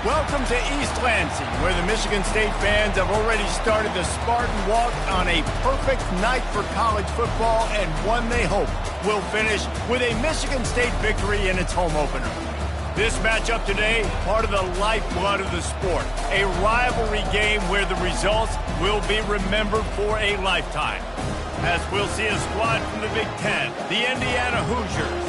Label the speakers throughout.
Speaker 1: Welcome to East Lansing, where the Michigan State fans have already started the Spartan Walk on a perfect night for college football, and one they hope will finish with a Michigan State victory in its home opener. This matchup today, part of the lifeblood of the sport, a rivalry game where the results will be remembered for a lifetime. As we'll see a squad from the Big Ten, the Indiana Hoosiers,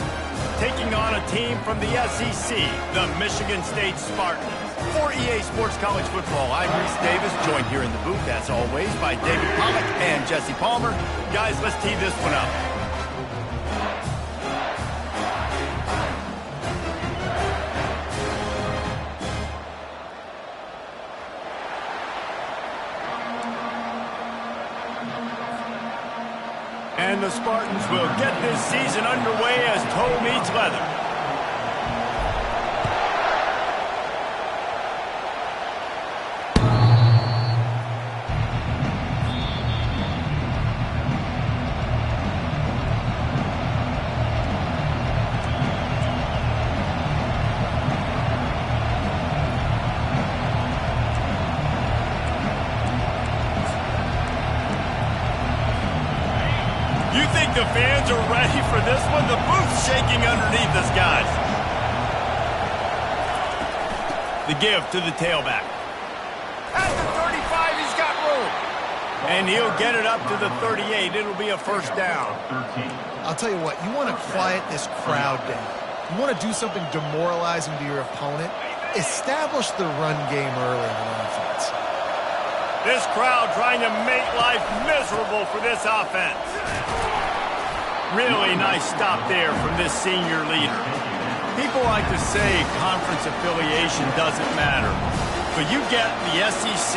Speaker 1: taking on a team from the SEC, the Michigan State Spartans. For EA Sports College Football, I'm Reese Davis, joined here in the booth, as always, by David Pollack and Jesse Palmer. Guys, let's tee this one up. And the Spartans will get this season underway as toe meets leather. You think the fans are ready for this one? The booth's shaking underneath us, guys. The give to the tailback. At the 35, he's got room. And he'll get it up to the 38. It'll be a first down.
Speaker 2: I'll tell you what, you want to quiet this crowd down. You want to do something demoralizing to your opponent. Establish the run game early in the offense.
Speaker 1: This crowd trying to make life miserable for this offense. Really nice stop there from this senior leader. People like to say conference affiliation doesn't matter. But you get the SEC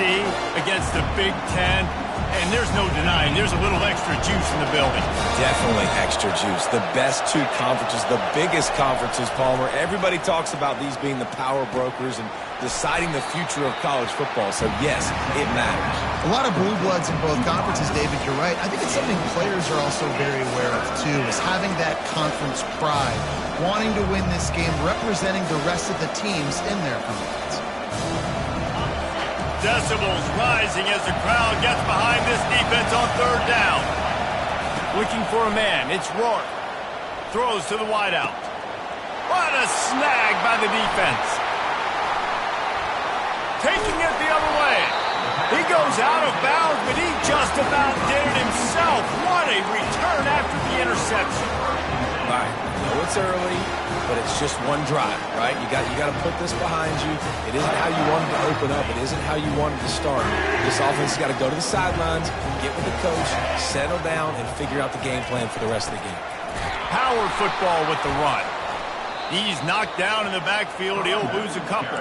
Speaker 1: against the Big Ten, and there's no denying there's a little extra juice in the building.
Speaker 3: Definitely extra juice. The best two conferences, the biggest conferences, Palmer. Everybody talks about these being the power brokers and deciding the future of college football. So, yes, it matters.
Speaker 2: A lot of blue bloods in both conferences, David, you're right. I think it's something players are also very aware of, too, is having that conference pride, wanting to win this game, representing the rest of the teams in their conference.
Speaker 1: Decibels rising as the crowd gets behind this defense on third down. Looking for a man, it's Rourke. Throws to the wideout. What a snag by the defense. Taking it the other way. He goes out of bounds, but he just about did it himself. What a return after the interception.
Speaker 3: All right, I know it's early, but it's just one drive, right? You got to put this behind you. It isn't how you wanted to open up. It isn't how you wanted to start. This offense has got to go to the sidelines, get with the coach, settle down, and figure out the game plan for the rest of the game.
Speaker 1: Power football with the run. He's knocked down in the backfield. He'll lose a couple.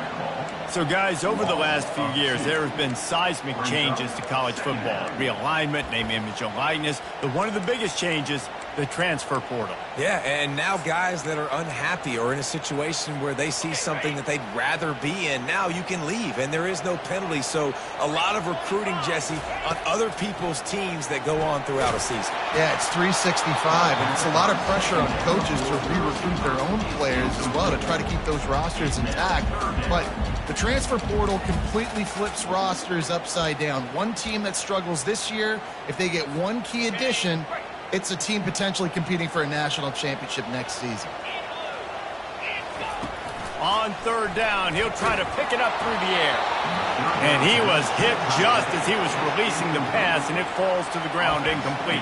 Speaker 1: So, guys, over the last few years, there have been seismic changes to college football. Realignment, name, image, and likeness. But one of the biggest changes, the transfer portal.
Speaker 3: Yeah, and now guys that are unhappy or in a situation where they see something that they'd rather be in, now you can leave, and there is no penalty. So a lot of recruiting, Jesse, on other people's teams that go on throughout a season.
Speaker 2: Yeah, it's 365, and it's a lot of pressure on coaches to re-recruit their own players as well to try to keep those rosters intact. But the transfer portal completely flips rosters upside down. One team that struggles this year, if they get one key addition, it's a team potentially competing for a national championship next season.
Speaker 1: On third down, he'll try to pick it up through the air. And he was hit just as he was releasing the pass, and it falls to the ground incomplete.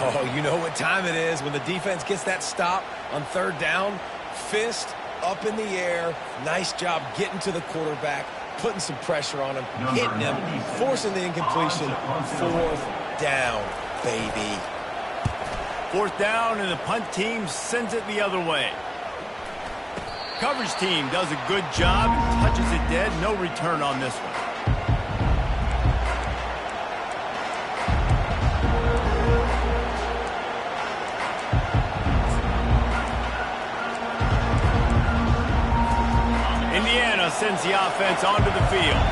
Speaker 3: Oh, you know what time it is when the defense gets that stop on third down. Fist up in the air. Nice job getting to the quarterback, putting some pressure on him, hitting him, forcing the incompletion. Fourth down, baby.
Speaker 1: Fourth down, and the punt team sends it the other way. Coverage team does a good job and touches it dead. No return on this one. Indiana sends the offense onto the field.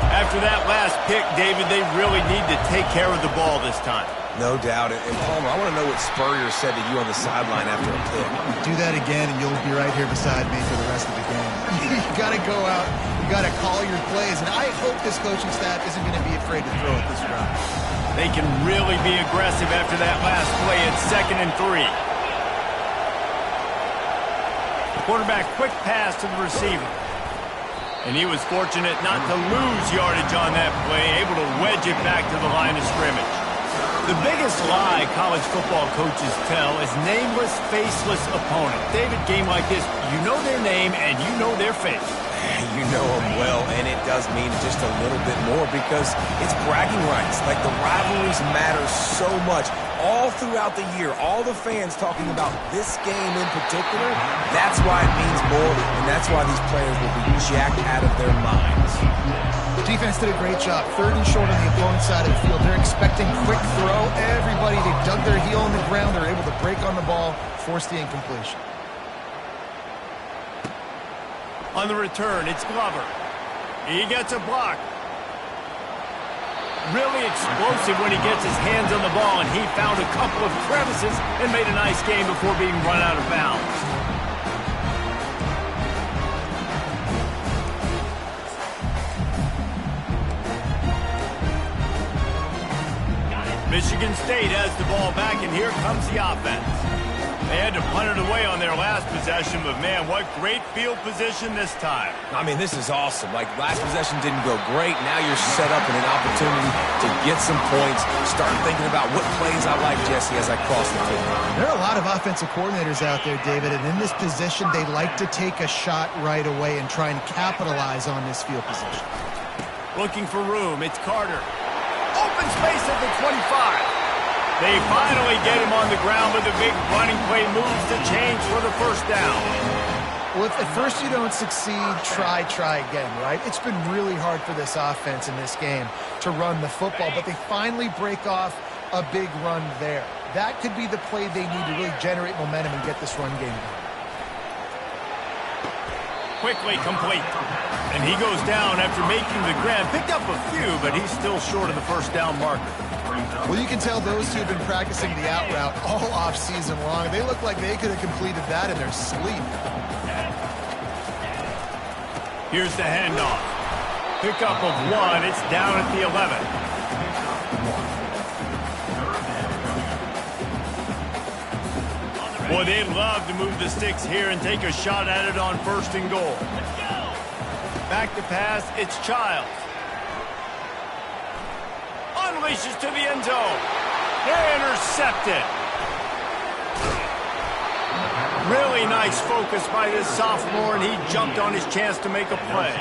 Speaker 1: After that last pick, David, they really need to take care of the ball this time.
Speaker 3: No doubt. And Palmer, I want to know what Spurrier said to you on the sideline after a pick.
Speaker 2: Do that again, and you'll be right here beside me for the rest of the game. You got to go out. You got to call your plays. And I hope this coaching staff isn't going to be afraid to throw at this drive.
Speaker 1: They can really be aggressive after that last play at 2nd and 3. Quarterback quick pass to the receiver. And he was fortunate not to lose yardage on that play, able to wedge it back to the line of scrimmage. The biggest lie college football coaches tell is nameless, faceless opponent. David, game like this, you know their name and you know their face.
Speaker 3: You know them well, and it does mean just a little bit more because it's bragging rights. Like, the rivalries matter so much. All throughout the year, all the fans talking about this game in particular, that's why it means more, and that's why these players will be jacked out of their minds.
Speaker 2: The defense did a great job. 3rd and short on the opponent's side of the field. They're expecting quick throw. Everybody, they dug their heel in the ground. They're able to break on the ball, force the incompletion.
Speaker 1: On the return, it's Glover. He gets a block. Really explosive when he gets his hands on the ball, and he found a couple of crevices and made a nice game before being run out of bounds. Michigan State has the ball back, and here comes the offense. They had to punt it away on their last possession, but man, what great field position this time.
Speaker 3: I mean, this is awesome. Like, last possession didn't go great. Now you're set up in an opportunity to get some points. Start thinking about what plays I like, Jesse, as I cross the field.
Speaker 2: There are a lot of offensive coordinators out there, David, and in this position, they like to take a shot right away and try and capitalize on this field position.
Speaker 1: Looking for room, it's Carter. Open space at the 25. They finally get him on the ground, but the big running play moves the change for the first down.
Speaker 2: Well, if at first you don't succeed, try again, right? It's been really hard for this offense in this game to run the football, but they finally break off a big run there. That could be the play they need to really generate momentum and get this run game going.
Speaker 1: Quickly complete. And he goes down after making the grab. Picked up a few, but he's still short of the first down marker.
Speaker 2: Well, you can tell those two have been practicing the out route all off-season long. They look like they could have completed that in their sleep.
Speaker 1: Here's the handoff. Pickup of 1. It's down at the 11. Boy, they'd love to move the sticks here and take a shot at it on 1st and goal. Back to pass, it's Childs. Unleashes to the end zone. Intercepted. Really nice focus by this sophomore, and he jumped on his chance to make a play.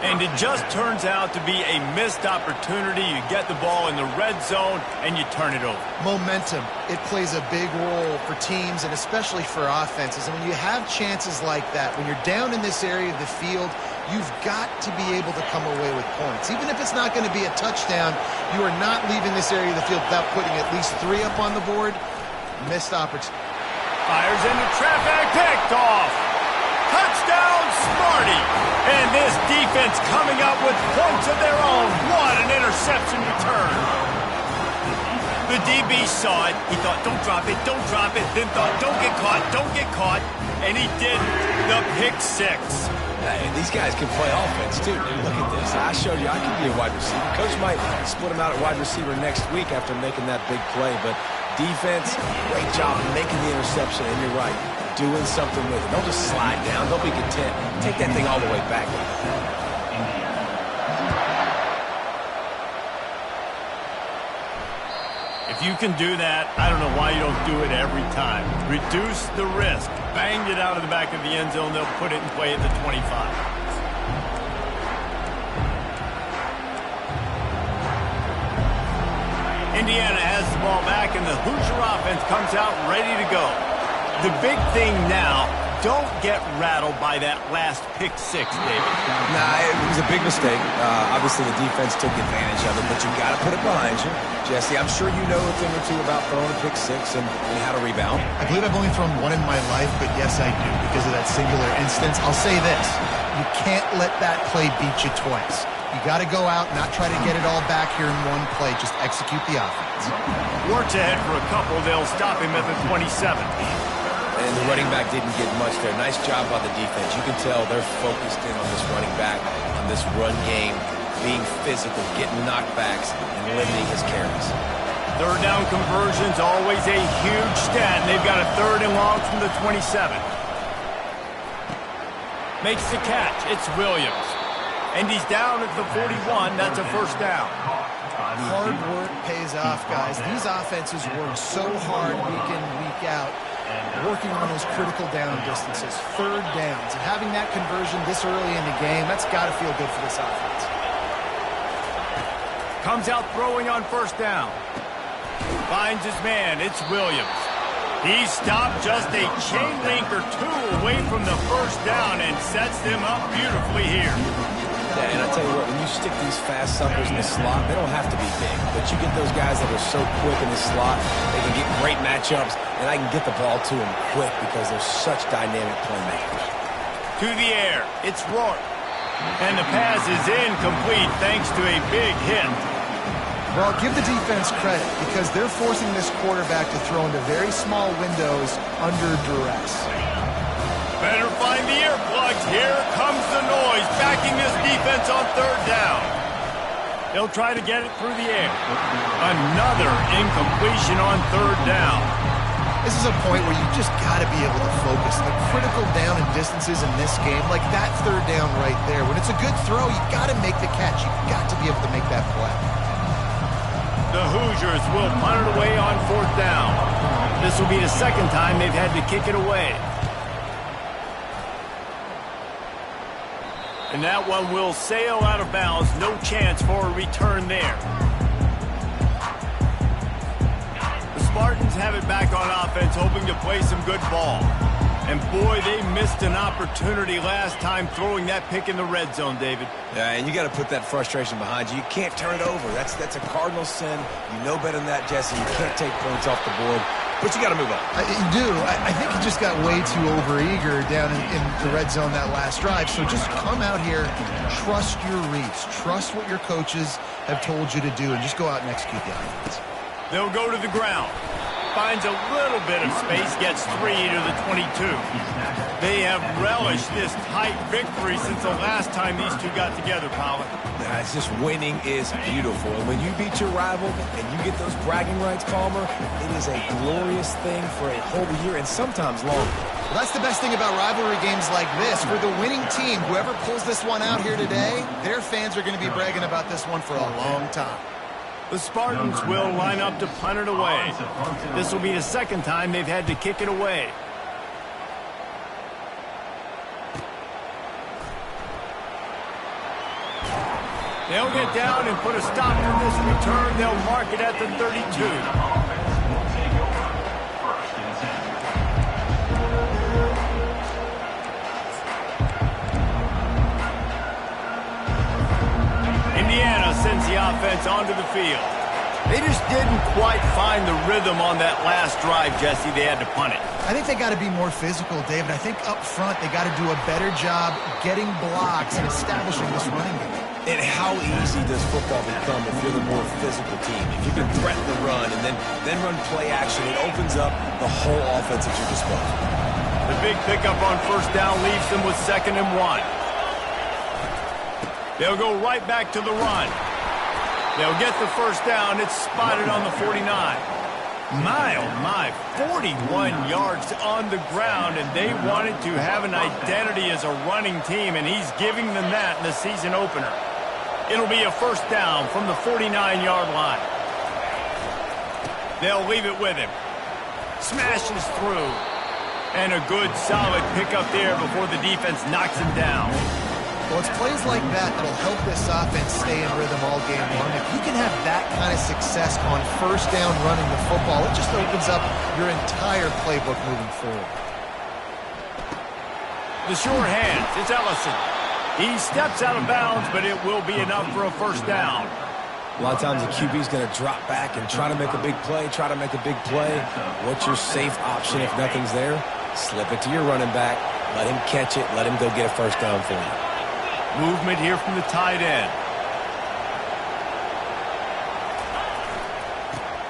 Speaker 1: And it just turns out to be a missed opportunity. You get the ball in the red zone, and you turn it over.
Speaker 2: Momentum. It plays a big role for teams and especially for offenses. And when you have chances like that, when you're down in this area of the field, you've got to be able to come away with points. Even if it's not going to be a touchdown, you are not leaving this area of the field without putting at least 3 up on the board. Missed opportunity.
Speaker 1: Fires into traffic, picked off. Touchdown, Smarty. And this defense coming up with points of their own. What an interception return. The DB saw it. He thought, don't drop it, don't drop it. Then thought, don't get caught, don't get caught. And he didn't. The pick 6.
Speaker 3: Hey, these guys can play offense, too. Look at this. I showed you I can be a wide receiver. Coach might split him out at wide receiver next week after making that big play. But defense, great job making the interception. And you're right, doing something with it. Don't just slide down. Don't be content. Take that thing all the way back.
Speaker 1: If you can do that, I don't know why you don't do it every time. Reduce the risk. Banged it out of the back of the end zone. They'll put it in play at the 25. Indiana has the ball back, and the Hoosier offense comes out ready to go. The big thing now, don't get rattled by that last pick 6, David.
Speaker 3: Nah, it was a big mistake. Obviously, the defense took advantage of it, but you got to put it behind you. Jesse, I'm sure you know a thing or two about throwing a pick 6 and how to rebound.
Speaker 2: I believe I've only thrown 1 in my life, but yes, I do because of that singular instance. I'll say this. You can't let that play beat you twice. You got to go out, not try to get it all back here in one play. Just execute the offense.
Speaker 1: Works ahead for a couple. They'll stop him at the 27.
Speaker 3: And the running back didn't get much there. Nice job by the defense. You can tell they're focused in on this running back, on this run game, being physical, getting knockbacks, and limiting his carries.
Speaker 1: Third down conversion's always a huge stat, and they've got a 3rd and long from the 27. Makes the catch. It's Williams. And he's down at the 41. That's a 1st down.
Speaker 2: Hard work pays off, guys. These offenses work so hard week in, week out, working on those critical down distances, 3rd downs. And having that conversion this early in the game, that's got to feel good for this offense.
Speaker 1: Comes out throwing on 1st down. Finds his man. It's Williams. He stopped just a chain link or 2 away from the 1st down and sets them up beautifully here.
Speaker 3: Yeah, and I tell you what, when you stick these fast suckers in the slot, they don't have to be big. But you get those guys that are so quick in the slot, they can get great matchups, and I can get the ball to them quick because they're such dynamic playmakers.
Speaker 1: To the air. It's Rourke. And the pass is incomplete thanks to a big hit.
Speaker 2: Well, give the defense credit because they're forcing this quarterback to throw into very small windows under duress.
Speaker 1: Better find the earplugs. Here comes the noise, backing this defense on 3rd down. They'll try to get it through the air. Another incompletion on 3rd down.
Speaker 2: This is a point where you just got to be able to focus. The critical down and distances in this game, like that 3rd down right there. When it's a good throw, you got to make the catch. You've got to be able to make that play.
Speaker 1: The Hoosiers will punt it away on 4th down. This will be the 2nd time they've had to kick it away. And that one will sail out of bounds. No chance for a return there. The Spartans have it back on offense, hoping to play some good ball. And boy, they missed an opportunity last time throwing that pick in the red zone, David.
Speaker 3: Yeah, and you got to put that frustration behind you. You can't turn it over. That's a cardinal sin. You know better than that, Jesse. You can't take points off the board. But you got to move on.
Speaker 2: You do. I think he just got way too overeager down in the red zone that last drive. So just come out here, trust your reads, trust what your coaches have told you to do, and just go out and execute the offense.
Speaker 1: They'll go to the ground. Finds a little bit of space, gets 3 to the 22. They have relished this tight victory since the last time these two got together, Powell.
Speaker 3: Yeah, it's just winning is beautiful. And when you beat your rival and you get those bragging rights, Palmer, it is a glorious thing for a whole year and sometimes longer.
Speaker 2: Well, that's the best thing about rivalry games like this. For the winning team, whoever pulls this one out here today, their fans are going to be bragging about this one for a long time.
Speaker 1: The Spartans will line up to punt it away. This will be the 2nd time they've had to kick it away. They'll get down and put a stop to this return. They'll mark it at the 32. Indiana sends the offense onto the field. They just didn't quite find the rhythm on that last drive, Jesse. They had to punt it.
Speaker 2: I think they got to be more physical, David. I think up front they got to do a better job getting blocks and establishing this running game.
Speaker 3: And how easy does football become if you're the more physical team? If you can threaten the run and then run play action, it opens up the whole offense at your disposal.
Speaker 1: The big pickup on 1st down leaves them with 2nd and 1. They'll go right back to the run. They'll get the 1st down. It's spotted on the 49. My, oh my, 41 yards on the ground, and they wanted to have an identity as a running team, and he's giving them that in the season opener. It'll be a 1st down from the 49-yard line. They'll leave it with him. Smashes through. And a good, solid pickup there before the defense knocks him down.
Speaker 2: Well, it's plays like that that'll help this offense stay in rhythm all game long. If you can have that kind of success on 1st down running the football, it just opens up your entire playbook moving forward.
Speaker 1: The sure hands, it's Ellison. He steps out of bounds, but it will be enough for a 1st down.
Speaker 3: A lot of times the QB's going to drop back and try to make a big play, What's your safe option if nothing's there? Slip it to your running back, let him catch it, let him go get a 1st down for you.
Speaker 1: Movement here from the tight end.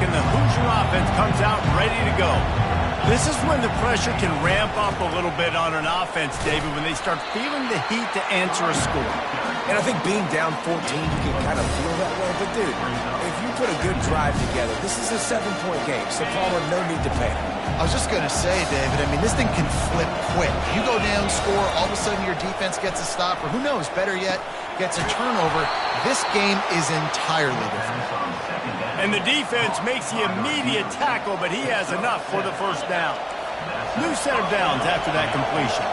Speaker 1: and the Hoosier offense comes out ready to go. This is when the pressure can ramp up a little bit on an offense, David, when they start feeling the heat to answer a score.
Speaker 3: And I think being down 14, you can kind of feel that way. But, dude, if you put a good drive together, this is a 7-point game, so Palmer, no need to panic.
Speaker 2: I was just going to say, David, I mean, this thing can flip quick. You go down, score, all of a sudden your defense gets a stop, or who knows, better yet, gets a turnover. This game is entirely different.
Speaker 1: And the defense makes the immediate tackle, but he has enough for the first down. New set of downs after that completion.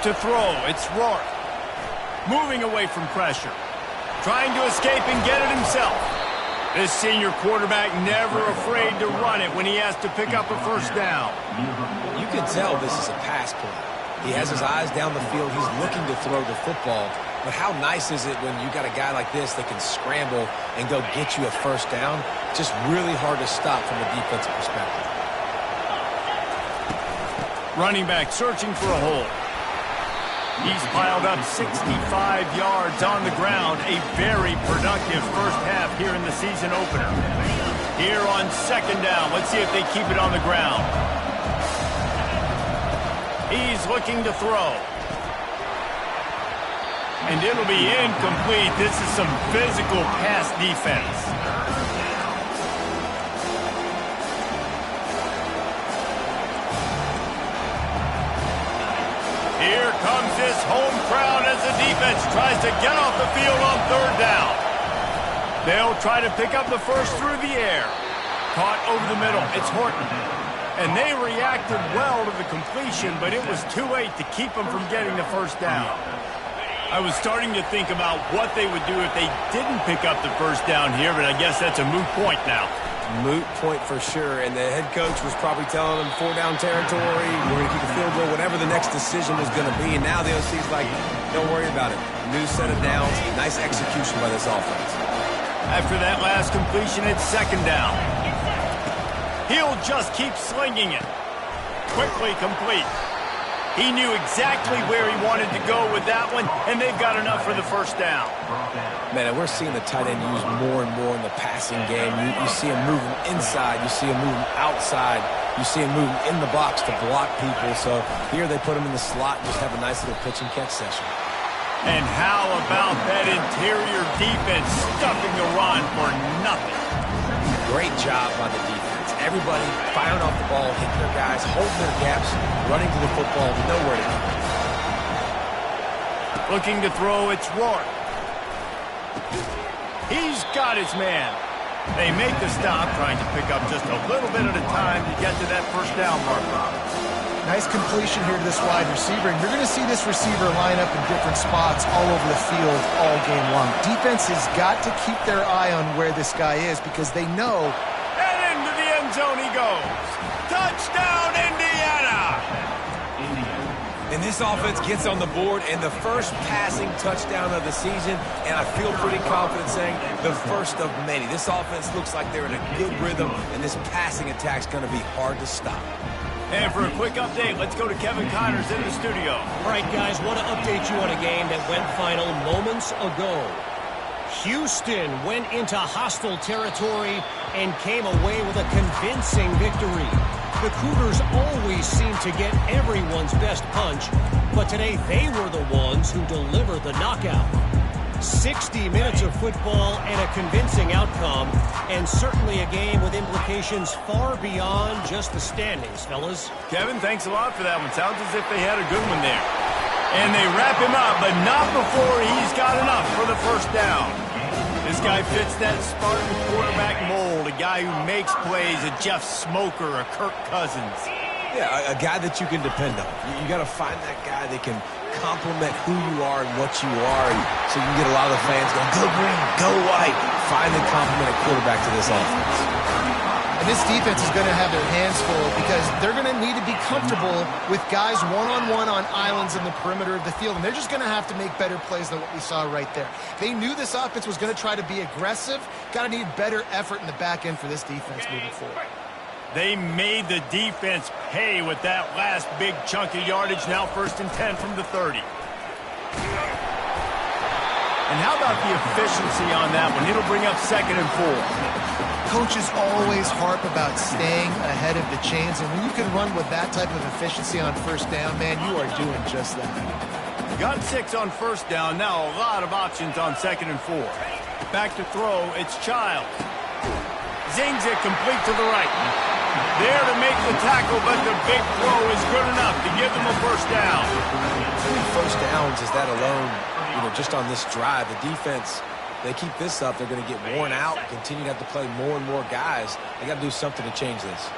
Speaker 1: To throw, it's Rourke. Moving away from pressure. Trying to escape and get it himself. This senior quarterback never afraid to run it when he has to pick up a first down.
Speaker 3: You can tell this is a pass play. He has his eyes down the field. He's looking to throw the football. But how nice is it when you got a guy like this that can scramble and go get you a first down? Just really hard to stop from a defensive perspective.
Speaker 1: Running back searching for a hole. He's piled up 65 yards on the ground. A very productive first half here in the season opener. Here on second down, let's see if they keep it on the ground. He's looking to throw. And it'll be incomplete. This is some physical pass defense. Here comes this home crowd as the defense tries to get off the field on third down. They'll try to pick up the first through the air. Caught over the middle. It's Horton. And they reacted well to the completion, but it was too late to keep them from getting the first down. I was starting to think about what they would do if they didn't pick up the first down here, but I guess that's a moot point now.
Speaker 3: Moot point for sure, and the head coach was probably telling them 4-down territory, we're going to keep the field goal, whatever the next decision was going to be, and now the OC's like, don't worry about it. New set of downs, nice execution by this offense.
Speaker 1: After that last completion, it's second down. He'll just keep slinging it. Quickly complete. He knew exactly where he wanted to go with that one, and they've got enough for the first down.
Speaker 3: Man, and we're seeing the tight end used more and more in the passing game. You see him moving inside. You see him moving outside. You see him moving in the box to block people. So here they put him in the slot and just have a nice little pitch and catch session.
Speaker 1: And how about that interior defense stuffing the run for nothing?
Speaker 3: Great job by the defense. Everybody firing off the ball, hitting their guys, holding their gaps, running to the football, nowhere to go.
Speaker 1: Looking to throw, it's Rourke. He's got his man. They make the stop, trying to pick up just a little bit at a time to get to that first down marker.
Speaker 2: Nice completion here to this wide receiver, and you're going to see this receiver line up in different spots all over the field all game long. Defense has got to keep their eye on where this guy is because they know.
Speaker 1: And into the end zone he goes. Touchdown, Indiana!
Speaker 3: And this offense gets on the board, and the first passing touchdown of the season, and I feel pretty confident saying the first of many. This offense looks like they're in a good rhythm, and this passing attack's going to be hard to stop.
Speaker 1: And for a quick update, let's go to Kevin Connors in the studio.
Speaker 4: All right, guys, want to update you on a game that went final moments ago. Houston went into hostile territory and came away with a convincing victory. The Cougars always seem to get everyone's best punch, but today they were the ones who delivered the knockout. 60 minutes of football and a convincing outcome, and certainly a game with implications far beyond just the standings, fellas.
Speaker 1: Kevin, thanks a lot for that one. Sounds as if they had a good one there. And they wrap him up, but not before he's got enough for the first down. This guy fits that Spartan quarterback mold, a guy who makes plays, a Jeff Smoker, a Kirk Cousins.
Speaker 3: Yeah, a guy that you can depend on. You got to find that guy that can complement who you are and what you are, so you can get a lot of the fans going, go green, go white. Finally complement a quarterback to this offense.
Speaker 2: And this defense is going to have their hands full because they're going to need to be comfortable with guys one-on-one on islands in the perimeter of the field, and they're just going to have to make better plays than what we saw right there. They knew this offense was going to try to be aggressive. Got to need better effort in the back end for this defense moving forward.
Speaker 1: They made the defense pay with that last big chunk of yardage. Now 1st and 10 from the 30. And how about the efficiency on that one? It'll bring up 2nd and 4.
Speaker 2: Coaches always harp about staying ahead of the chains, and when you can run with that type of efficiency on 1st down, man, you are doing just that.
Speaker 1: Got 6 on 1st down. Now a lot of options on 2nd and 4. Back to throw. It's Childs. Zings it complete to the right. There to make the tackle, but the big throw is good enough to give them a 1st down.
Speaker 3: 3 first downs is that alone, just on this drive. The defense, they keep this up, they're going to get worn out, continue to have to play more and more guys. They got to do something to change this.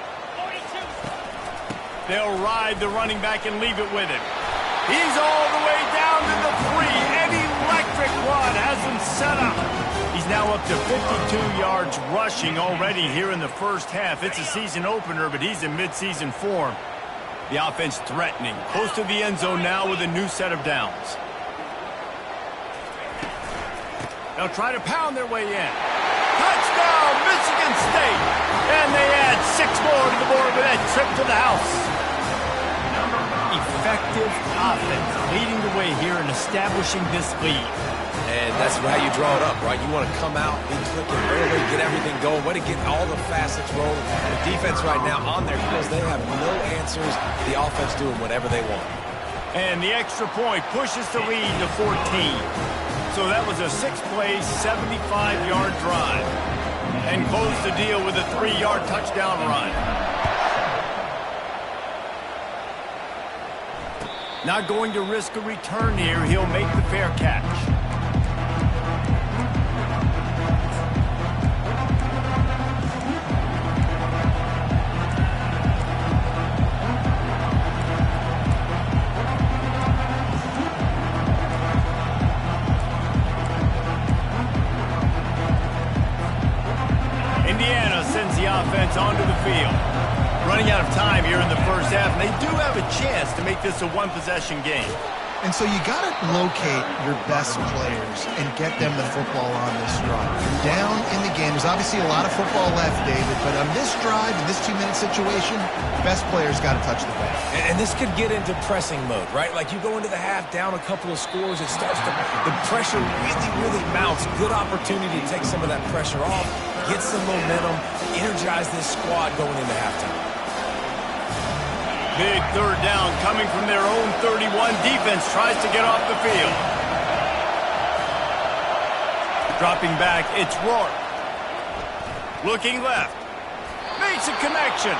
Speaker 1: They'll ride the running back and leave it with him. He's all the way down to the 3. An electric run has him set up. He's now up to 52 yards rushing already here in the 1st half. It's a season opener, but he's in mid-season form. The offense threatening. Close to the end zone now with a new set of downs. They'll try to pound their way in. Touchdown, Michigan State! And they add 6 more to the board with that trip to the house. Effective offense leading the way here and establishing this lead.
Speaker 3: And that's how you draw it up, right? You want to come out, be clicking early, get everything going, way to get all the facets rolling. The defense right now on their heels, they have no answers. The offense doing whatever they want.
Speaker 1: And the extra point pushes the lead to 14. So that was a 6-play, 75-yard drive. And close the deal with a 3-yard touchdown run. Not going to risk a return here. He'll make the fair catch. Indiana sends the offense onto the field. Running out of time here in the 1st half, and they do have a chance to make this a 1-possession game.
Speaker 2: And so you got to locate your best players and get them the football on this drive. You're down in the game. There's obviously a lot of football left, David, but on this drive, in this 2-minute situation, best players got to touch the ball.
Speaker 3: And this could get into pressing mode, right? Like you go into the half down a couple of scores, it starts to, the pressure really mounts. Good opportunity to take some of that pressure off, get some momentum, energize this squad going into halftime.
Speaker 1: Big 3rd down coming from their own 31. Defense tries to get off the field. Dropping back, it's Rourke. Looking left. Makes a connection.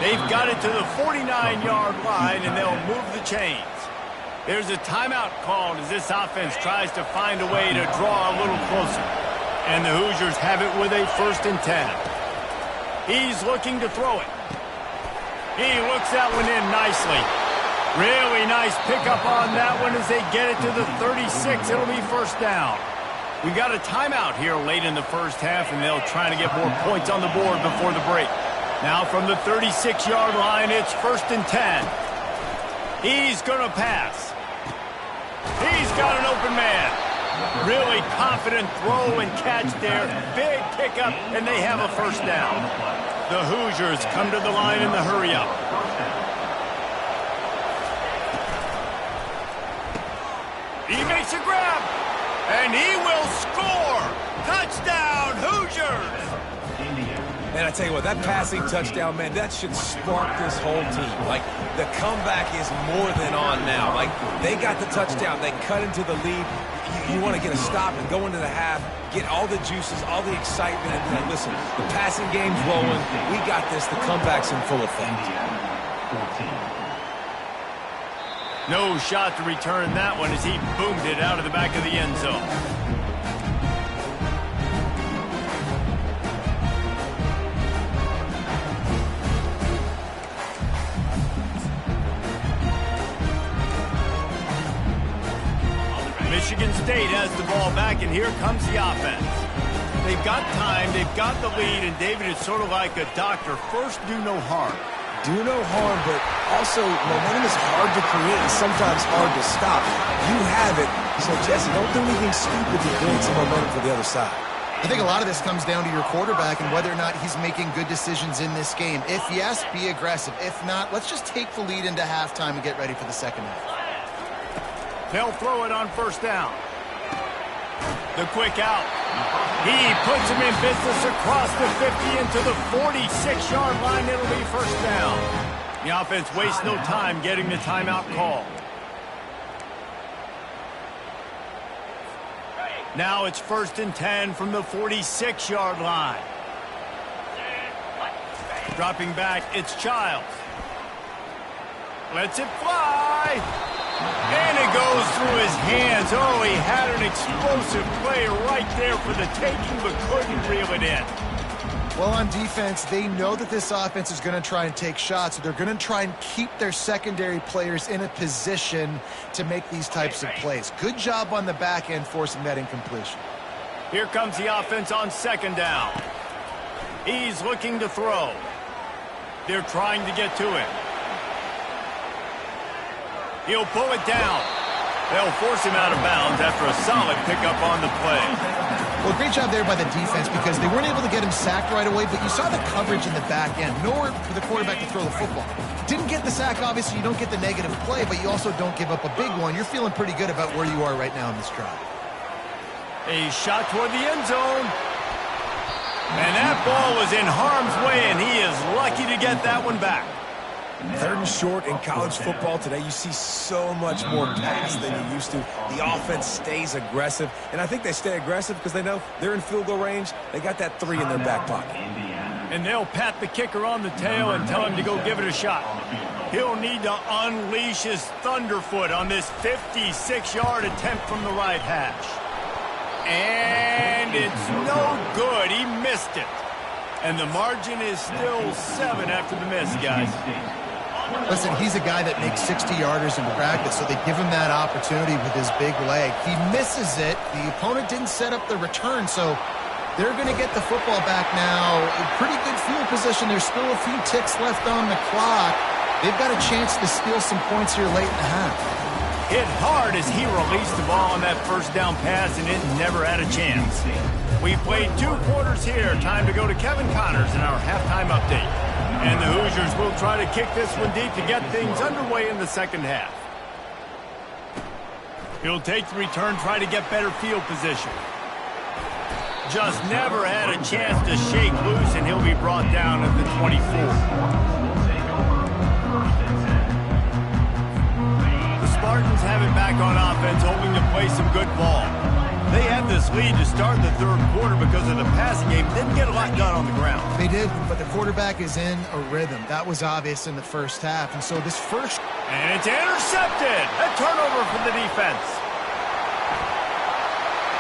Speaker 1: They've got it to the 49-yard line, and they'll move the chains. There's a timeout called as this offense tries to find a way to draw a little closer. And the Hoosiers have it with a 1st and 10. He's looking to throw it. He looks that one in nicely. Really nice pickup on that one as they get it to the 36. It'll be 1st down. We got a timeout here late in the 1st half, and they'll try to get more points on the board before the break. Now from the 36-yard line, it's 1st and 10. He's going to pass. He's got an open man. Really confident throw and catch there. Big pickup, and they have a 1st down. The Hoosiers come to the line in the hurry-up. He makes a grab, and he will score. Touchdown, Hoosiers!
Speaker 3: Man, I tell you what, that passing touchdown, man, that should spark this whole team. Like, the comeback is more than on now. Like, they got the touchdown. They cut into the lead. You want to get a stop and go into the half, get all the juices, all the excitement, and listen, the passing game's rolling. We got this. The comeback's in full effect.
Speaker 1: No shot to return that one as he boomed it out of the back of the end zone. Michigan State has the ball back, and here comes the offense. They've got time, they've got the lead, and David is sort of like a doctor. First, do no harm.
Speaker 3: Do no harm, but also momentum is hard to create and sometimes hard to stop. You have it, so Jesse, don't do anything stupid to create some momentum for the other side.
Speaker 2: I think a lot of this comes down to your quarterback and whether or not he's making good decisions in this game. If yes, be aggressive. If not, let's just take the lead into halftime and get ready for the 2nd half.
Speaker 1: They'll throw it on 1st down. The quick out. He puts him in business across the 50 into the 46-yard line. It'll be first down. The offense wastes no time getting the timeout call. Now it's 1st and 10 from the 46-yard line. Dropping back, it's Childs. Lets it fly. And it goes through his hands. Oh, he had an explosive play right there for the taking, but couldn't reel it in.
Speaker 2: Well, on defense, they know that this offense is going to try and take shots. So they're going to try and keep their secondary players in a position to make these types of plays. Good job on the back end forcing that incompletion.
Speaker 1: Here comes the offense on 2nd down. He's looking to throw. They're trying to get to him. He'll pull it down. They'll force him out of bounds after a solid pickup on the play.
Speaker 2: Well, great job there by the defense because they weren't able to get him sacked right away, but you saw the coverage in the back end. Nowhere for the quarterback to throw the football. Didn't get the sack, obviously. You don't get the negative play, but you also don't give up a big one. You're feeling pretty good about where you are right now in this drive.
Speaker 1: A shot toward the end zone. And that ball was in harm's way, and he is lucky to get that one back.
Speaker 3: 3rd and short in college football today. You see so much more pass than you used to. The offense stays aggressive, and I think they stay aggressive because they know they're in field goal range. They got that 3 in their back pocket.
Speaker 1: And they'll pat the kicker on the tail and tell him to go give it a shot. He'll need to unleash his thunderfoot on this 56-yard attempt from the right hash. And it's no good. He missed it. And the margin is still 7 after the miss, guys.
Speaker 2: Listen, he's a guy that makes 60-yarders in practice, so they give him that opportunity with his big leg. He misses it. The opponent didn't set up the return, so they're going to get the football back now. A pretty good field position. There's still a few ticks left on the clock. They've got a chance to steal some points here late in the half.
Speaker 1: Hit hard as he released the ball on that 1st down pass, and it never had a chance. We played 2 quarters here. Time to go to Kevin Connors in our halftime update. And the Hoosiers will try to kick this one deep to get things underway in the 2nd half. He'll take the return, try to get better field position. Just never had a chance to shake loose, and he'll be brought down at the 24. The Spartans have it back on offense, hoping to play some good ball. They had this lead to start the 3rd quarter because of the passing game. Didn't get a lot done on the ground.
Speaker 2: They did, but the quarterback is in a rhythm. That was obvious in the 1st half. And so this first...
Speaker 1: And it's intercepted. A turnover for the defense.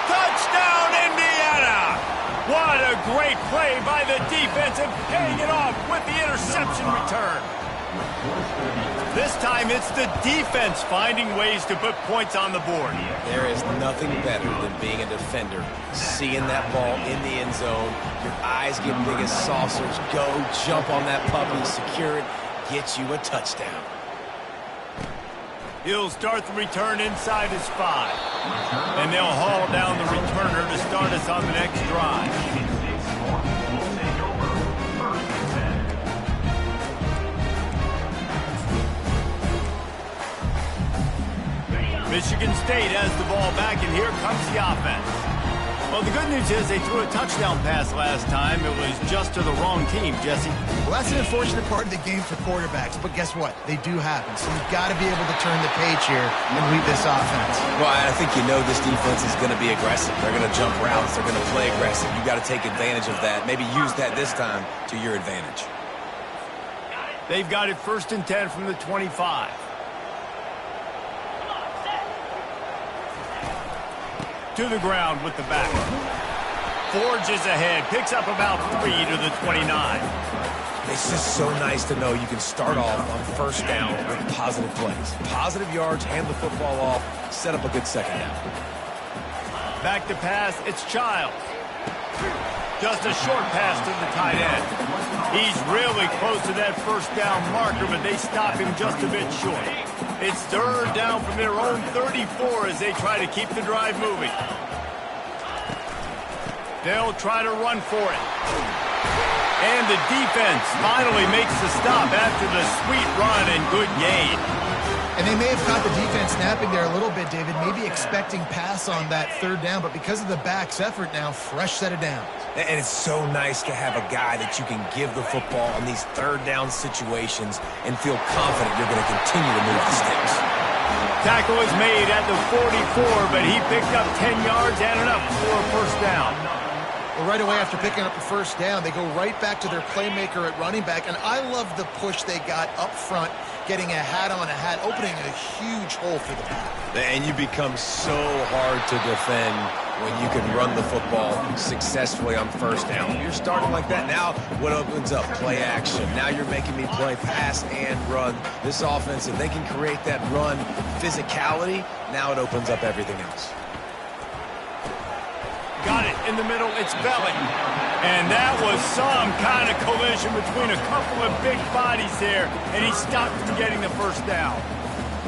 Speaker 1: Touchdown, Indiana! What a great play by the defense and paying it off with the interception return. This time it's the defense finding ways to put points on the board.
Speaker 3: There is nothing better than being a defender. Seeing that ball in the end zone, your eyes get big as saucers. Go, jump on that puppy, secure it, get you a touchdown.
Speaker 1: He'll start the return inside his 5. And they'll haul down the returner to start us on the next drive. Michigan State has the ball back, and here comes the offense. Well, the good news is they threw a touchdown pass last time. It was just to the wrong team, Jesse.
Speaker 2: Well, that's an unfortunate part of the game for quarterbacks, but guess what? They do happen. So you've got to be able to turn the page here and lead this offense.
Speaker 3: Well, I think you know this defense is going to be aggressive. They're going to jump routes. They're going to play aggressive. You've got to take advantage of that. Maybe use that this time to your advantage.
Speaker 1: They've got it 1st and 10 from the 25. To the ground with the back. Forges ahead, picks up about 3 to the 29.
Speaker 3: It's just so nice to know you can start off on 1st down with positive plays. Positive yards, hand the football off, set up a good 2nd down.
Speaker 1: Back to pass, it's Childs. Just a short pass to the tight end. He's really close to that 1st down marker, but they stop him just a bit short. It's 3rd down from their own 34 as they try to keep the drive moving. They'll try to run for it. And the defense finally makes the stop after the sweet run and good gain.
Speaker 2: And they may have caught the defense snapping there a little bit, David, maybe expecting pass on that third down, but because of the back's effort now, fresh set of downs.
Speaker 3: And it's so nice to have a guy that you can give the football on these third down situations and feel confident you're going to continue to move the sticks.
Speaker 1: Tackle is made at the 44, but he picked up 10 yards and enough for a first down.
Speaker 2: Well, right away after picking up the first down, they go right back to their playmaker at running back, and I love the push they got up front, getting a hat on a hat, opening a huge hole for the pass.
Speaker 3: And you become so hard to defend when you can run the football successfully on first down. You're starting like that. Now what opens up? Play action. Now you're making me play pass and run. This offense, if they can create that run physicality, now it opens up everything else.
Speaker 1: Got it in the middle. It's Belling. And that was some kind of collision between a couple of big bodies there, and he stopped from getting the first down.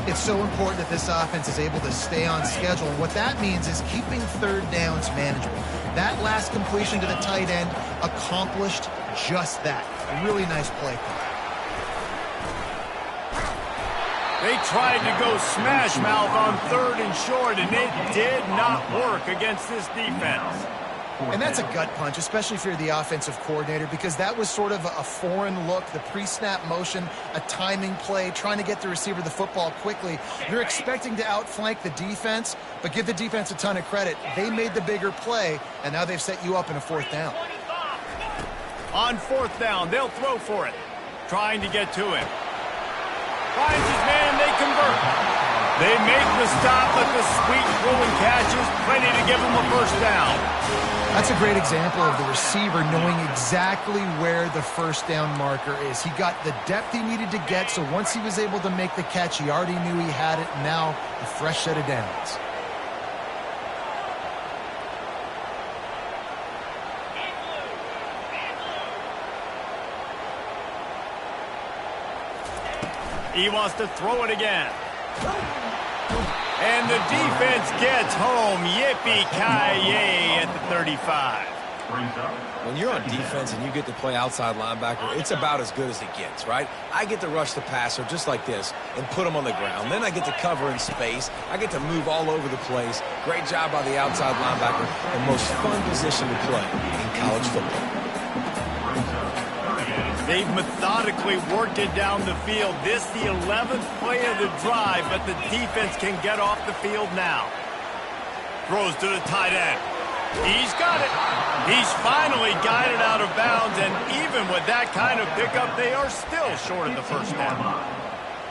Speaker 2: It's so important that this offense is able to stay on schedule. And what that means is keeping third downs manageable. That last completion to the tight end accomplished just that. A really nice play call.
Speaker 1: They tried to go smash mouth on third and short, and it did not work against this defense.
Speaker 2: And that's a gut punch, especially if you're the offensive coordinator, because that was sort of a foreign look, the pre-snap motion, a timing play, trying to get the receiver the football quickly. You're expecting to outflank the defense, but give the defense a ton of credit. They made the bigger play, and now they've set you up in a fourth down.
Speaker 1: On fourth down, they'll throw for it, trying to get to him. Finds his man, they convert. They make the stop, but the sweet throwing catch is plenty to give him a first down.
Speaker 2: That's a great example of the receiver knowing exactly where the first down marker is. He got the depth he needed to get, so once he was able to make the catch, he already knew he had it, and now a fresh set of downs.
Speaker 1: He wants to throw it again. And the defense gets home. Yippee-ki-yay at the 35.
Speaker 3: When you're on defense and you get to play outside linebacker, it's about as good as it gets, right? I get to rush the passer just like this and put him on the ground. Then I get to cover in space. I get to move all over the place. Great job by the outside linebacker. The most fun position to play in college football.
Speaker 1: They've methodically worked it down the field. This the 11th play of the drive, but the defense can get off the field now. Throws to the tight end. He's got it. He's finally got it out of bounds, and even with that kind of pickup, they are still short of the first down.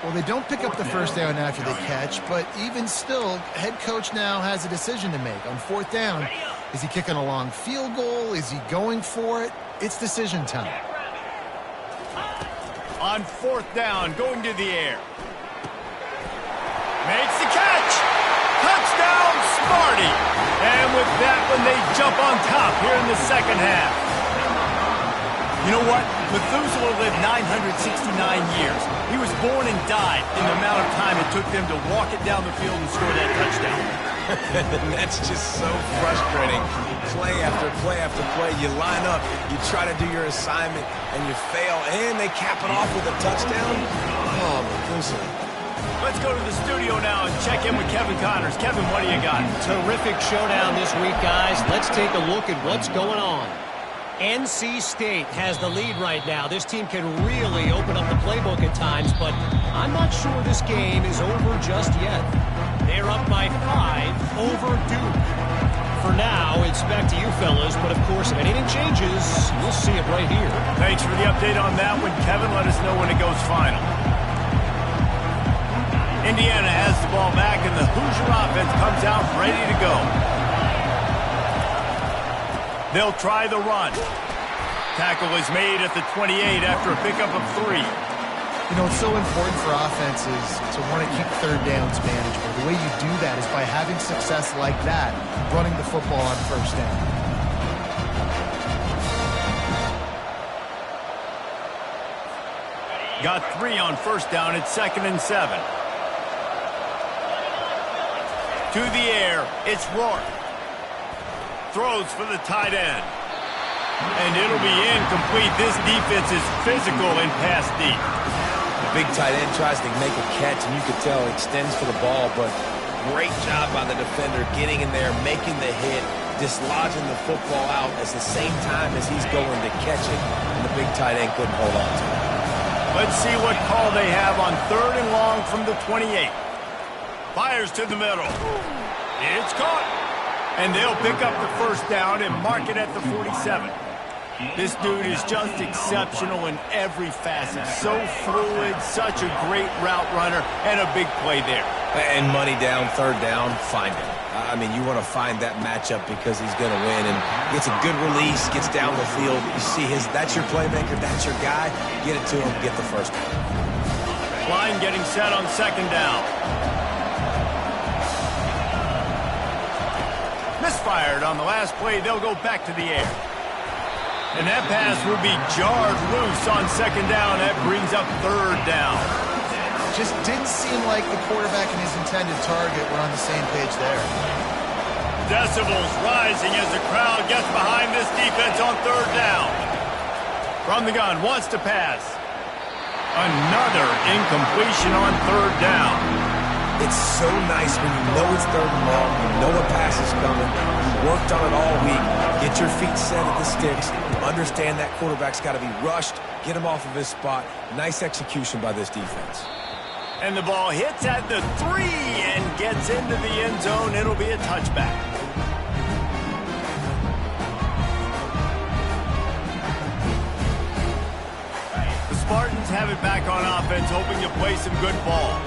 Speaker 2: Well, they don't pick up the first down after they catch, but even still, head coach now has a decision to make. On fourth down, is he kicking a long field goal? Is he going for it? It's decision time.
Speaker 1: On fourth down, going to the air. Makes the catch. Touchdown, Smarty. And with that one, they jump on top here in the second half. You know what? Methuselah lived 969 years. He was born and died in the amount of time it took them to walk it down the field and score that touchdown.
Speaker 3: That's just so frustrating. Play after play after play. You line up, you try to do your assignment, and you fail, and they cap it off with a touchdown. Oh, Methuselah.
Speaker 1: Let's go to the studio now and check in with Kevin Connors. Kevin, what do you got?
Speaker 4: Terrific showdown this week, guys. Let's take a look at what's going on. NC State has the lead right now. This team can really open up the playbook at times, but I'm not sure this game is over just yet. They're up by 5 over Duke. For now, it's back to you fellas, but of course, if anything changes, you'll see it right here.
Speaker 1: Thanks for the update on that one, Kevin. Let us know when it goes final. Indiana has the ball back, and the Hoosier offense comes out ready to go. They'll try the run. Tackle is made at the 28 after a pickup of 3.
Speaker 2: You know, it's so important for offenses to want to keep third downs manageable. The way you do that is by having success like that, running the football on first down.
Speaker 1: Got 3 on first down. It's 2nd and 7. To the air, it's Rourke. Throws for the tight end. And it'll be incomplete. This defense is physical and pass deep.
Speaker 3: The big tight end tries to make a catch, and you could tell he extends for the ball, but great job by the defender getting in there, making the hit, dislodging the football out at the same time as he's going to catch it, and the big tight end couldn't hold on to it.
Speaker 1: Let's see what call they have on 3rd and long from the 28. Fires to the middle. It's caught. And they'll pick up the first down and mark it at the 47. This dude is just exceptional in every facet. So fluid, such a great route runner, and a big play there.
Speaker 3: And money down, 3rd down, find him. I mean, you want to find that matchup because he's going to win. And gets a good release, gets down the field. You see that's your playmaker, that's your guy. Get it to him, get the first down.
Speaker 1: Line getting set on 2nd down. Misfired on the last play. They'll go back to the air. And that pass will be jarred loose on 2nd down. That brings up 3rd down.
Speaker 2: Just didn't seem like the quarterback and his intended target were on the same page there.
Speaker 1: Decibels rising as the crowd gets behind this defense on 3rd down. From the gun, wants to pass. Another incompletion on 3rd down.
Speaker 3: It's so nice when you know it's 3rd and long, you know a pass is coming, you worked on it all week, get your feet set at the sticks, understand that quarterback's got to be rushed, get him off of his spot. Nice execution by this defense.
Speaker 1: And the ball hits at the 3 and gets into the end zone. It'll be a touchback. The Spartans have it back on offense, hoping to play some good ball.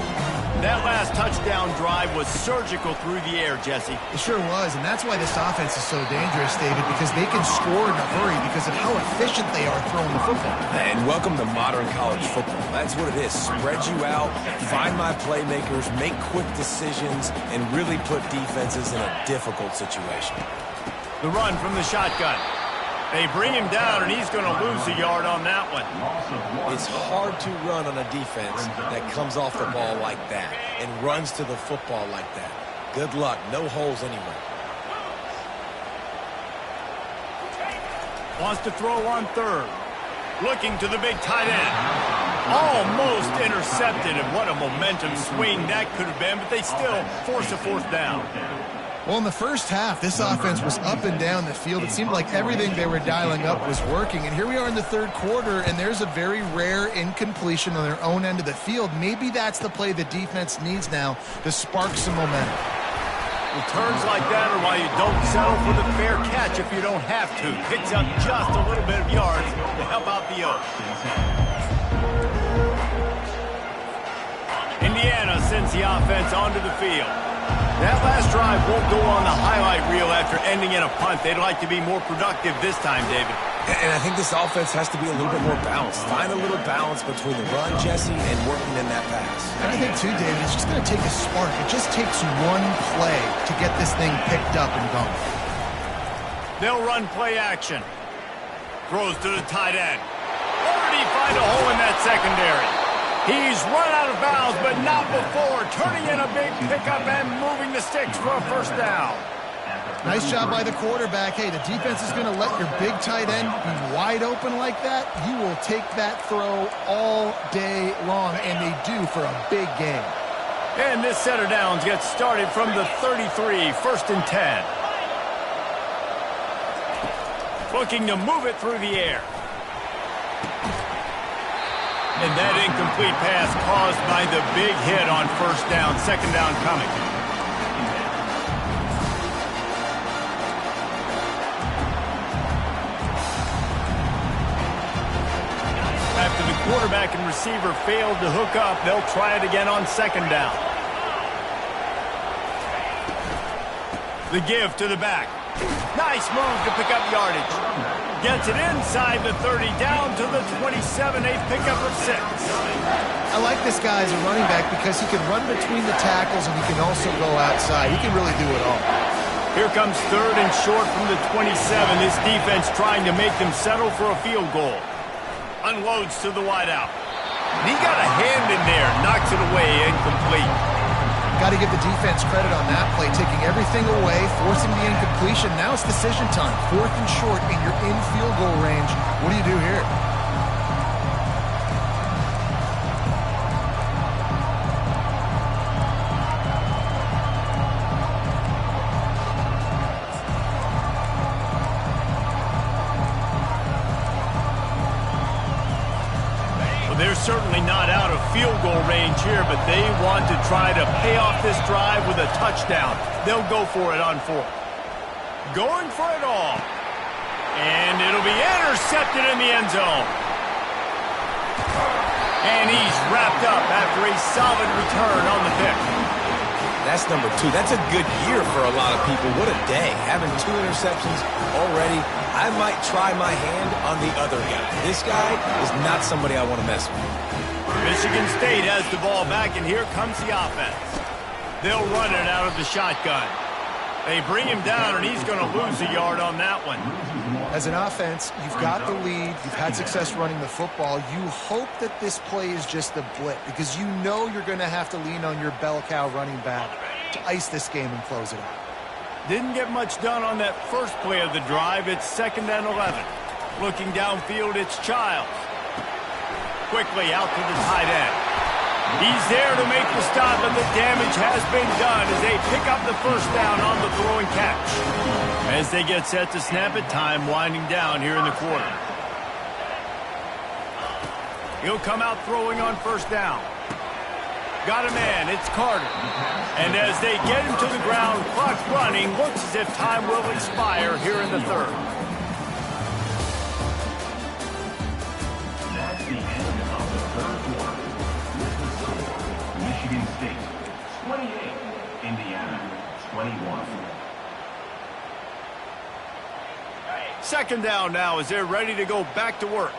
Speaker 1: That last touchdown drive was surgical through the air, Jesse.
Speaker 2: It sure was, and that's why this offense is so dangerous, David, because they can score in a hurry because of how efficient they are throwing the football.
Speaker 3: And welcome to modern college football. That's what it is. Spread you out, find my playmakers, make quick decisions, and really put defenses in a difficult situation.
Speaker 1: The run from the shotgun. They bring him down, and he's going to lose a yard on that one.
Speaker 3: It's hard to run on a defense that comes off the ball like that and runs to the football like that. Good luck. No holes anywhere.
Speaker 1: Wants to throw on 3rd. Looking to the big tight end. Almost intercepted, and what a momentum swing that could have been, but they still force a 4th down.
Speaker 2: Well, in the first half, this offense was up and down the field. It seemed like everything they were dialing up was working. And here we are in the 3rd quarter, and there's a very rare incompletion on their own end of the field. Maybe that's the play the defense needs now to spark some momentum.
Speaker 1: Returns like that are why you don't settle for the fair catch if you don't have to. Picks up just a little bit of yards to help out the Oaks. Indiana sends the offense onto the field. That last drive won't go on the highlight reel after ending in a punt. They'd like to be more productive this time, David.
Speaker 3: And I think this offense has to be a little bit more balanced. Find a little balance between the run, Jesse, and working in that pass.
Speaker 2: And I think, too, David, it's just going to take a spark. It just takes one play to get this thing picked up and going.
Speaker 1: They'll run play action. Throws to the tight end. Already find a hole in that secondary. He's run out of bounds, but not before. Turning in a big pickup and moving the sticks for a 1st down.
Speaker 2: Nice job by the quarterback. Hey, the defense is going to let your big tight end be wide open like that. You will take that throw all day long, and they do for a big game.
Speaker 1: And this set of downs gets started from the 33, 1st and 10. Looking to move it through the air. And that incomplete pass caused by the big hit on 1st down, 2nd down coming. After the quarterback and receiver failed to hook up, they'll try it again on 2nd down. The give to the back. Nice move to pick up yardage. Gets it inside the 30, down to the 27, a pickup of 6.
Speaker 2: I like this guy as a running back because he can run between the tackles and he can also go outside. He can really do it all.
Speaker 1: Here comes 3rd and short from the 27. This defense trying to make them settle for a field goal. Unloads to the wideout. He got a hand in there, knocks it away, incomplete.
Speaker 2: Got to give the defense credit on that play, taking everything away, forcing the incompletion. Now it's decision time. 4th and short, and you're in field goal range. What do you do here?
Speaker 1: They're certainly not out of field goal range here, but they want to try to pay off this drive with a touchdown. They'll go for it on 4th. Going for it all. And it'll be intercepted in the end zone. And he's wrapped up after a solid return on the pick.
Speaker 3: That's number 2. That's a good year for a lot of people. What a day. Having 2 interceptions already. I might try my hand on the other guy. This guy is not somebody I want to mess with.
Speaker 1: Michigan State has the ball back, and here comes the offense. They'll run it out of the shotgun. They bring him down, and he's going to lose a yard on that one.
Speaker 2: As an offense, you've got the lead. You've had success running the football. You hope that this play is just a blip because you know you're going to have to lean on your bell cow running back to ice this game and close it out.
Speaker 1: Didn't get much done on that first play of the drive. It's 2nd and 11. Looking downfield, it's Childs. Quickly out to the tight end. He's there to make the stop, and the damage has been done as they pick up the first down on the throw and catch. As they get set to snap it, time winding down here in the quarter. He'll come out throwing on first down. Got a man, it's Carter. And as they get him to the ground, clock running, looks as if time will expire here in the 3rd.
Speaker 5: That's the end of the 3rd quarter. With the score, Michigan State 28, Indiana 21.
Speaker 1: 2nd down now as they're ready to go back to work.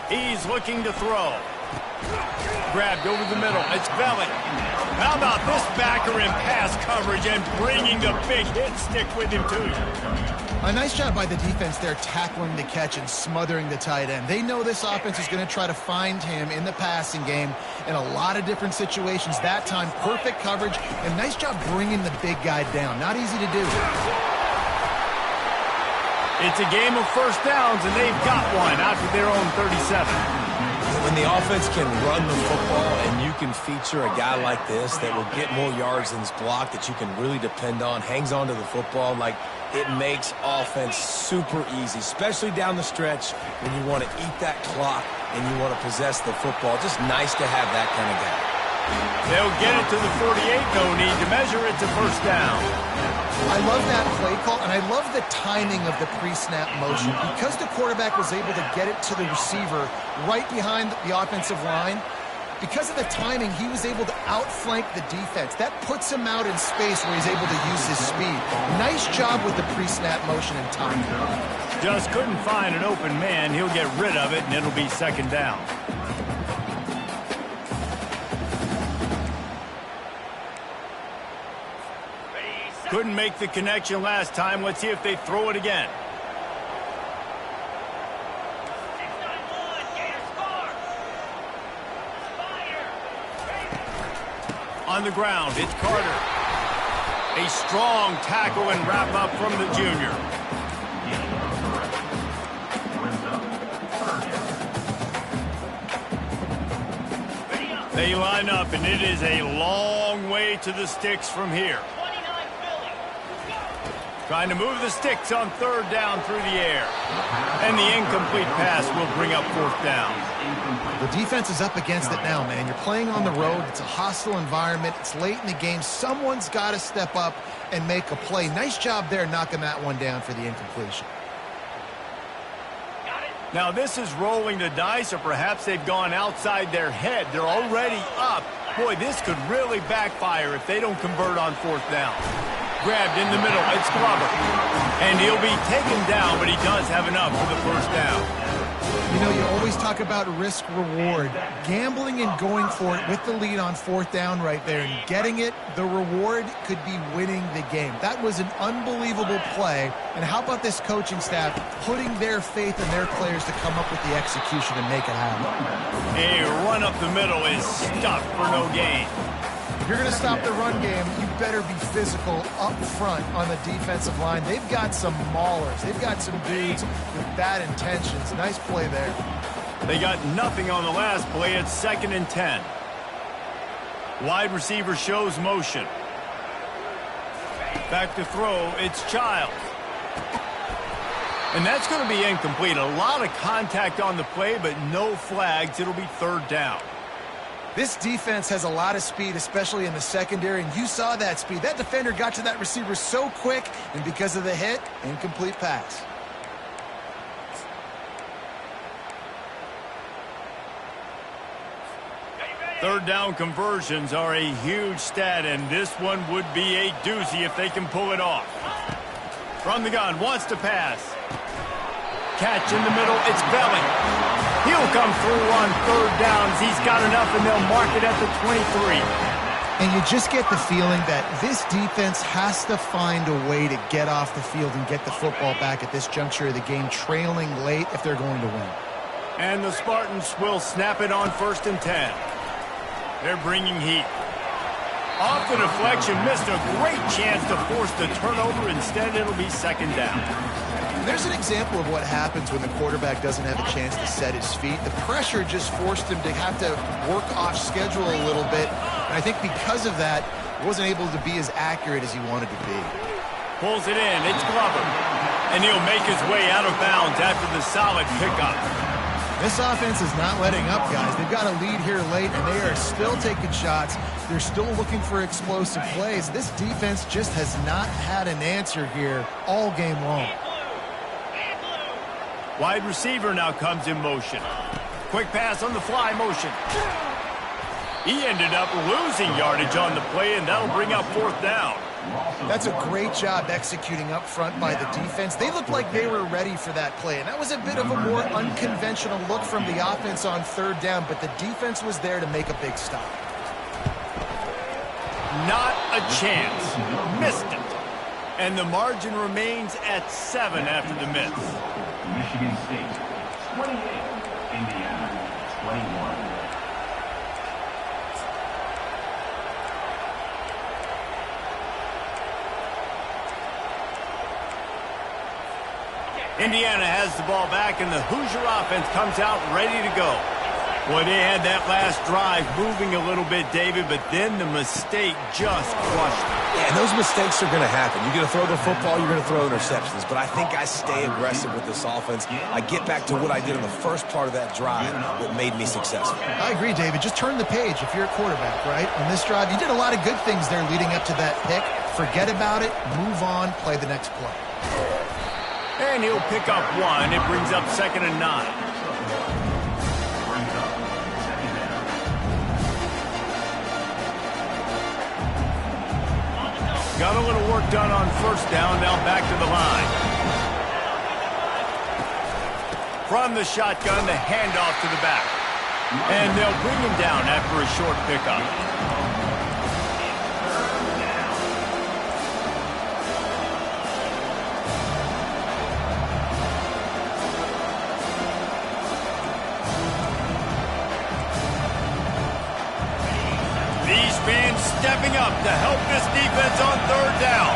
Speaker 1: He's looking to throw. Grabbed over the middle. It's Velli. How about this backer in pass coverage and bringing the big hit stick with him, too?
Speaker 2: A nice job by the defense there tackling the catch and smothering the tight end. They know this offense is going to try to find him in the passing game in a lot of different situations. That time, perfect coverage, and nice job bringing the big guy down. Not easy to do.
Speaker 1: It's a game of first downs, and they've got one out to their own 37.
Speaker 3: When the offense can run the football and you can feature a guy like this that will get more yards than his block that you can really depend on, hangs on to the football, like it makes offense super easy, especially down the stretch when you want to eat that clock and you want to possess the football. Just nice to have that kind of guy.
Speaker 1: They'll get it to the 48, no need to measure. It's a first down.
Speaker 2: I love that play call, and I love the timing of the pre-snap motion. Because the quarterback was able to get it to the receiver right behind the offensive line, because of the timing, he was able to outflank the defense. That puts him out in space where he's able to use his speed. Nice job with the pre-snap motion and timing.
Speaker 1: Just couldn't find an open man. He'll get rid of it, and it'll be 2nd down. Couldn't make the connection last time. Let's see if they throw it again. On the ground, it's Carter. A strong tackle and wrap up from the junior. They line up, and it is a long way to the sticks from here. Trying to move the sticks on 3rd down through the air. And the incomplete pass will bring up 4th down.
Speaker 2: The defense is up against it now, man. You're playing on the road. It's a hostile environment. It's late in the game. Someone's got to step up and make a play. Nice job there knocking that one down for the incompletion.
Speaker 1: Now this is rolling the dice, or perhaps they've gone outside their head. They're already up. Boy, this could really backfire if they don't convert on 4th down. Grabbed in the middle, it's Glover. And he'll be taken down, but he does have enough for the first down.
Speaker 2: You know, you always talk about risk-reward. Gambling and going for it with the lead on 4th down right there and getting it, the reward could be winning the game. That was an unbelievable play. And how about this coaching staff putting their faith in their players to come up with the execution and make it happen?
Speaker 1: A run up the middle is stuck for no gain.
Speaker 2: If you're going to stop the run game, you better be physical up front on the defensive line. They've got some maulers. They've got some dudes with bad intentions. Nice play there.
Speaker 1: They got nothing on the last play. It's 2nd and 10. Wide receiver shows motion. Back to throw. It's Childs. And that's going to be incomplete. A lot of contact on the play, but no flags. It'll be 3rd down.
Speaker 2: This defense has a lot of speed, especially in the secondary, and you saw that speed. That defender got to that receiver so quick, and because of the hit, incomplete pass.
Speaker 1: Third down conversions are a huge stat, and this one would be a doozy if they can pull it off. From the gun, wants to pass. Catch in the middle, it's Belling. He'll come through on 3rd downs. He's got enough, and they'll mark it at the 23.
Speaker 2: And you just get the feeling that this defense has to find a way to get off the field and get the football back at this juncture of the game, trailing late if they're going to win.
Speaker 1: And the Spartans will snap it on 1st and 10. They're bringing heat. Off the deflection, missed a great chance to force the turnover. Instead, it'll be 2nd down.
Speaker 2: There's an example of what happens when the quarterback doesn't have a chance to set his feet. The pressure just forced him to have to work off schedule a little bit. And I think because of that, he wasn't able to be as accurate as he wanted to be.
Speaker 1: Pulls it in. It's Glover. And he'll make his way out of bounds after the solid pickup.
Speaker 2: This offense is not letting up, guys. They've got a lead here late, and they are still taking shots. They're still looking for explosive plays. This defense just has not had an answer here all game long.
Speaker 1: Wide receiver now comes in motion. Quick pass on the fly motion. He ended up losing yardage on the play, and that'll bring up 4th down.
Speaker 2: That's a great job executing up front by the defense. They looked like they were ready for that play, and that was a bit of a more unconventional look from the offense on 3rd down, but the defense was there to make a big stop.
Speaker 1: Not a chance. Missed it. And the margin remains at 7 after the miss.
Speaker 5: Michigan State, 28. Indiana, 21.
Speaker 1: Indiana has the ball back, and the Hoosier offense comes out ready to go. Boy, they had that last drive moving a little bit, David, but then the mistake just crushed them.
Speaker 3: Yeah, and those mistakes are going to happen. You're going to throw the football, you're going to throw interceptions. But I think I stay aggressive with this offense. I get back to what I did in the first part of that drive that made me successful.
Speaker 2: I agree, David. Just turn the page if you're a quarterback, right? On this drive, you did a lot of good things there leading up to that pick. Forget about it, move on, play the next play.
Speaker 1: And he'll pick up 1. It brings up 2nd and 9. Got a little work done on 1st down, now back to the line. From the shotgun, the handoff to the back. And they'll bring him down after a short pickup. These fans stepping up to help this defense on 3rd down.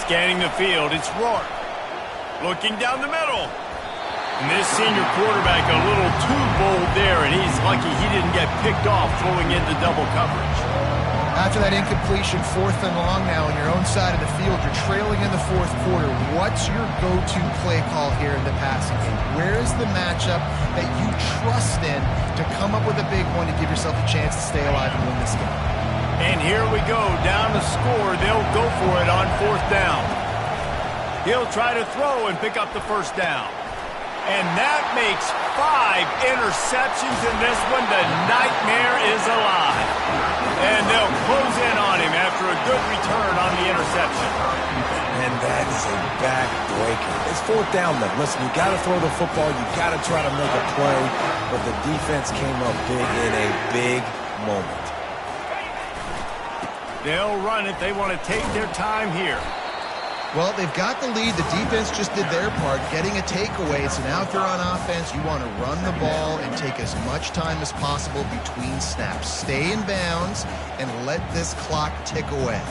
Speaker 1: Scanning the field, it's Rourke. Looking down the middle. And this senior quarterback a little too bold there, and he's lucky he didn't get picked off throwing into double coverage.
Speaker 2: After that incompletion, 4th and long now on your own side of the field, you're trailing in the 4th quarter. What's your go-to play call here in the passing game? Where is the matchup that you trust in to come up with a big one to give yourself a chance to stay alive and win this game?
Speaker 1: And here we go, down to score. They'll go for it on 4th down. He'll try to throw and pick up the 1st down. And that makes 5 interceptions in this one. The nightmare is alive. And they'll close in on him after a Good return on the interception.
Speaker 3: And that is a back-breaker. It's fourth down, though. Listen, you got to throw the football. You got to try to make a play. But the defense came up big in a big moment.
Speaker 1: They'll run it. They want to take their time here.
Speaker 2: Well, they've got the lead. The defense just did their part, getting a takeaway. So now if you're on offense, you want to run the ball and take as much time as possible between snaps. Stay in bounds and let this clock tick away.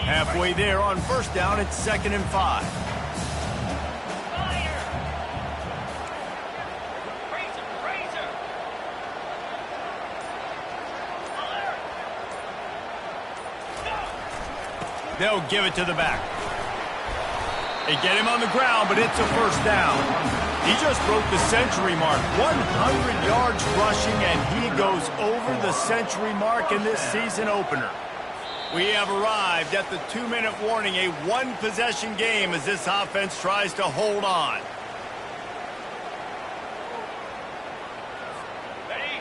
Speaker 1: Halfway there on first down, it's 2nd and 5. They'll give it to the back. They get him on the ground, but it's a first down. He just broke the century mark. 100 yards rushing, and he goes over the century mark in this season opener. We have arrived at the 2-minute warning, a one-possession game as this offense tries to hold on.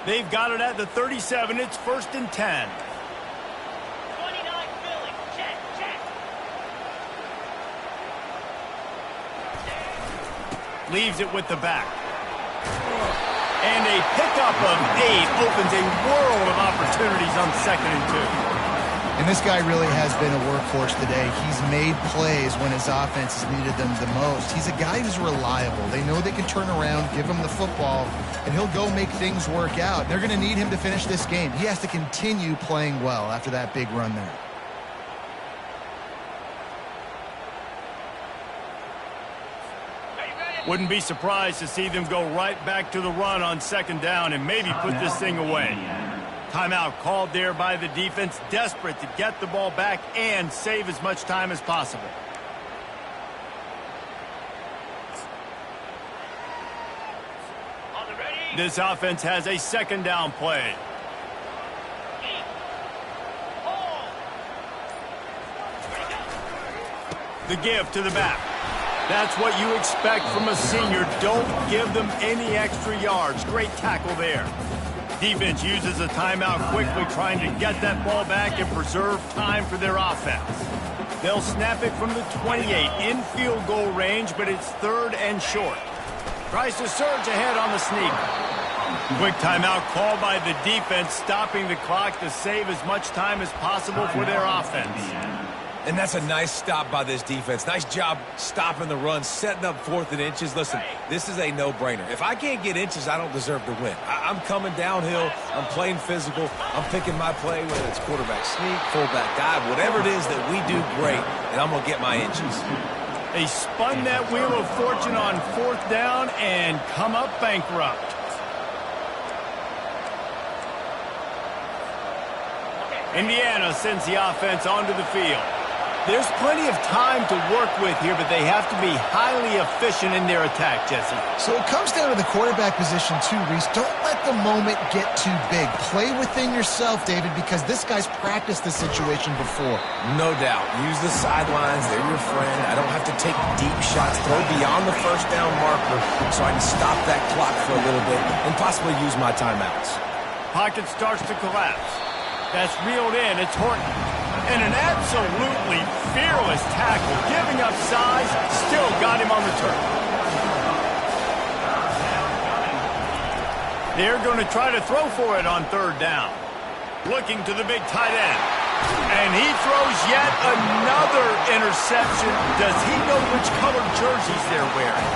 Speaker 1: They've got it at the 37. It's 1st and 10. Leaves it with the back. And a pickup of 8 opens a world of opportunities on 2nd and 2.
Speaker 2: And this guy really has been a workhorse today. He's made plays when his offense has needed them the most. He's a guy who's reliable. They know they can turn around, give him the football, and he'll go make things work out. They're going to need him to finish this game. He has to continue playing well after that big run there.
Speaker 1: Wouldn't be surprised to see them go right back to the run on 2nd down and maybe put this thing away. Timeout called there by the defense, desperate to get the ball back and save as much time as possible. This offense has a 2nd down play. The give to the back. That's what you expect from a senior. Don't give them any extra yards. Great tackle there. Defense uses a timeout quickly, trying to get that ball back and preserve time for their offense. They'll snap it from the 28 in field goal range, but it's 3rd and short. Tries to surge ahead on the sneak. Quick timeout called by the defense, stopping the clock to save as much time as possible for their offense.
Speaker 3: And that's a nice stop by this defense. Nice job stopping the run, setting up 4th and inches. Listen, this is a no-brainer. If I can't get inches, I don't deserve to win. I'm coming downhill. I'm playing physical. I'm picking my play, whether it's quarterback sneak, fullback dive, whatever it is that we do great, and I'm going to get my inches.
Speaker 1: They spun that wheel of fortune on 4th down and come up bankrupt. Indiana sends the offense onto the field. There's plenty of time to work with here, but they have to be highly efficient in their attack, Jesse.
Speaker 2: So it comes down to the quarterback position too, Reese. Don't let the moment get too big. Play within yourself, David, because this guy's practiced this situation before.
Speaker 3: No doubt. Use the sidelines. They're your friend. I don't have to take deep shots. Throw beyond the 1st down marker so I can stop that clock for a little bit and possibly use my timeouts.
Speaker 1: Pocket starts to collapse. That's reeled in. It's Horton. And an absolutely fearless tackle, giving up size, still got him on the turf. They're going to try to throw for it on 3rd down. Looking to the big tight end. And he throws yet another interception. Does he know which colored jerseys they're wearing?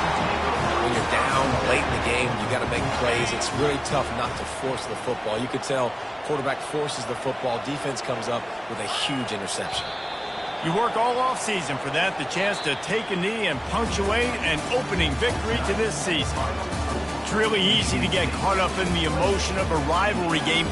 Speaker 3: When you're down late in the game, you got to make plays. It's really tough not to force the football. You could tell quarterback forces the football. Defense comes up with a huge interception.
Speaker 1: You work all offseason for that, the chance to take a knee and punctuate an opening victory to this season. It's really easy to get caught up in the emotion of a rivalry game.